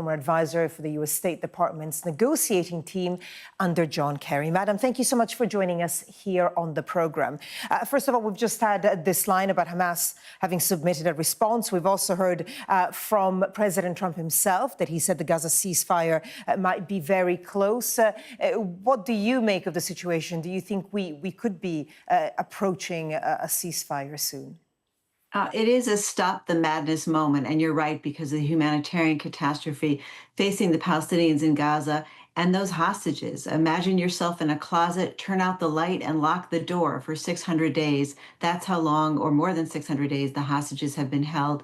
former advisor for the U.S. State Department's negotiating team under John Kerry. Madam, thank you so much for joining us here on the program. First of all, we've just had this line about Hamas having submitted a response. We've also heard from President Trump himself that he said the Gaza ceasefire might be very close. What do you make of the situation? Do you think we could be approaching a ceasefire soon? It is a stop the madness moment, and you're right, because of the humanitarian catastrophe facing the Palestinians in Gaza and those hostages. Imagine yourself in a closet, turn out the light, and lock the door for 600 days. That's how long, or more than 600 days, the hostages have been held,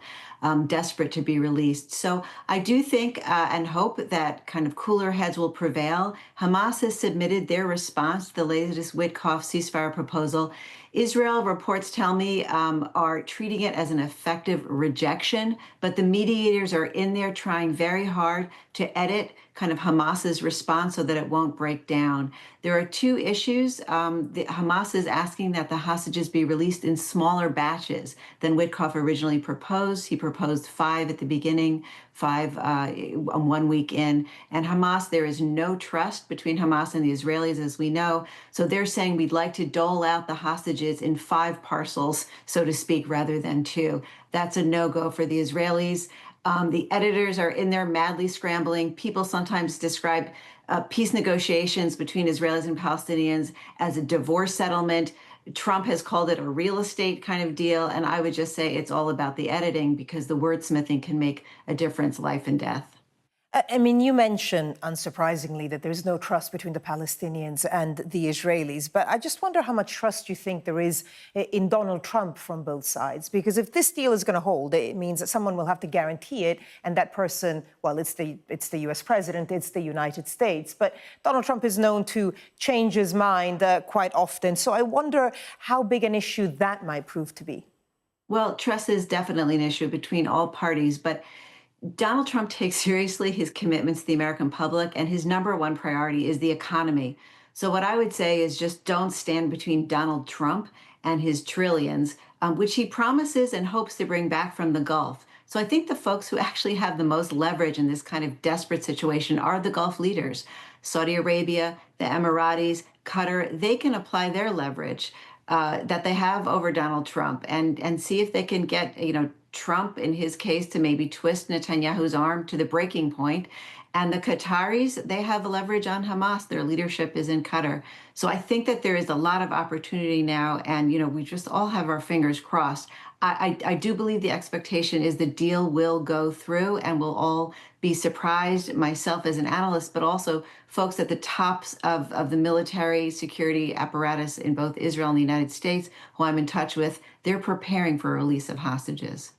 desperate to be released. So I do think and hope that kind of cooler heads will prevail. Hamas has submitted their response to the latest Witkoff ceasefire proposal. Israel, reports tell me, are treating it as an effective rejection, but the mediators are in there trying very hard to edit kind of Hamas's response so that it won't break down. There are two issues. Hamas is asking that the hostages be released in smaller batches than Witkoff originally proposed. He proposed 5 at the beginning, 5 1 week in. And Hamas, there is no trust between Hamas and the Israelis, as we know. So they're saying we'd like to dole out the hostages in 5 parcels, so to speak, rather than 2. That's a no-go for the Israelis. The editors are in there madly scrambling. People sometimes describe peace negotiations between Israelis and Palestinians as a divorce settlement. Trump has called it a real estate kind of deal. And I would just say it's all about the editing, because the wordsmithing can make a difference, life and death. I mean, you mentioned, unsurprisingly, that there's no trust between the Palestinians and the Israelis. But I just wonder how much trust you think there is in Donald Trump from both sides. Because if this deal is going to hold, it means that someone will have to guarantee it. And that person, well, it's the U.S. president, it's the United States. But Donald Trump is known to change his mind quite often. So I wonder how big an issue that might prove to be. Well, trust is definitely an issue between all parties. But Donald Trump takes seriously his commitments to the American public, and his number one priority is the economy. So what I would say is just don't stand between Donald Trump and his trillions, which he promises and hopes to bring back from the Gulf. So I think the folks who actually have the most leverage in this kind of desperate situation are the Gulf leaders. Saudi Arabia, the Emiratis, Qatar, they can apply their leverage that they have over Donald Trump and see if they can get, Trump, in his case, to maybe twist Netanyahu's arm to the breaking point. And the Qataris, they have leverage on Hamas. Their leadership is in Qatar. So I think that there is a lot of opportunity now. And, we just all have our fingers crossed. I do believe the expectation is the deal will go through, and we'll all be surprised, myself as an analyst, but also folks at the tops of the military security apparatus in both Israel and the United States, who I'm in touch with. They're preparing for a release of hostages.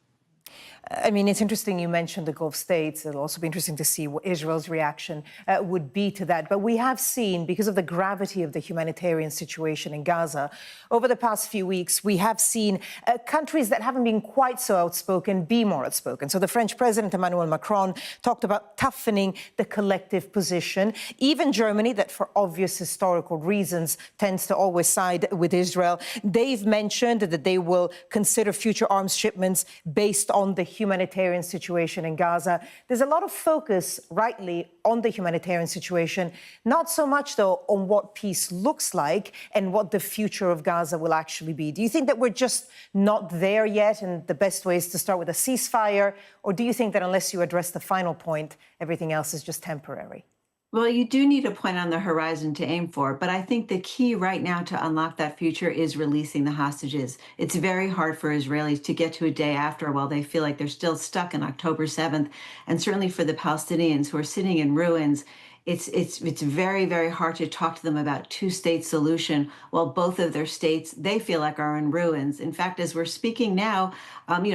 I mean, it's interesting you mentioned the Gulf states. It'll also be interesting to see what Israel's reaction would be to that. But we have seen, because of the gravity of the humanitarian situation in Gaza, over the past few weeks, we have seen countries that haven't been quite so outspoken be more outspoken. So the French President Emmanuel Macron talked about toughening the collective position. Even Germany, that for obvious historical reasons tends to always side with Israel, they've mentioned that they will consider future arms shipments based on the humanitarian situation in Gaza. There's a lot of focus, rightly, on the humanitarian situation, not so much, though, on what peace looks like and what the future of Gaza will actually be. Do you think that we're just not there yet and the best way is to start with a ceasefire? Or do you think that unless you address the final point, everything else is just temporary? Well, you do need a point on the horizon to aim for, but I think the key right now to unlock that future is releasing the hostages. It's very hard for Israelis to get to a day after while they feel like they're still stuck in October 7th. And certainly for the Palestinians who are sitting in ruins, it's very, very hard to talk to them about two-state solution while both of their states, they feel like, are in ruins. In fact, as we're speaking now,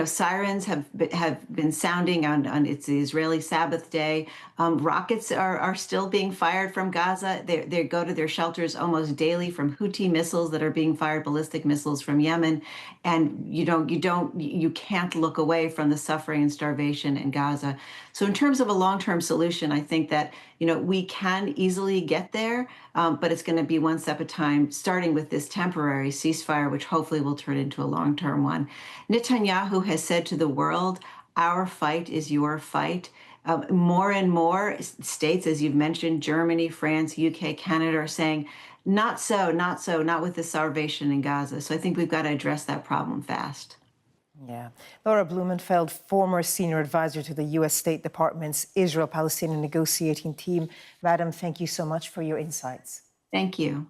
sirens have been sounding on it's the Israeli Sabbath day. Rockets are still being fired from Gaza. They go to their shelters almost daily from Houthi missiles that are being fired, ballistic missiles from Yemen. And you can't look away from the suffering and starvation in Gaza. So in terms of a long-term solution, I think that, we can easily get there, but it's going to be one step at a time, starting with this temporary ceasefire, which hopefully will turn into a long-term one. Netanyahu has said to the world, our fight is your fight. More and more states, as you've mentioned, Germany, France, UK, Canada, are saying, not so, not so, not with the starvation in Gaza. So I think we've got to address that problem fast. Yeah. Laura Blumenfeld, former senior advisor to the U.S. State Department's Israel-Palestinian negotiating team. Madam, thank you so much for your insights. Thank you.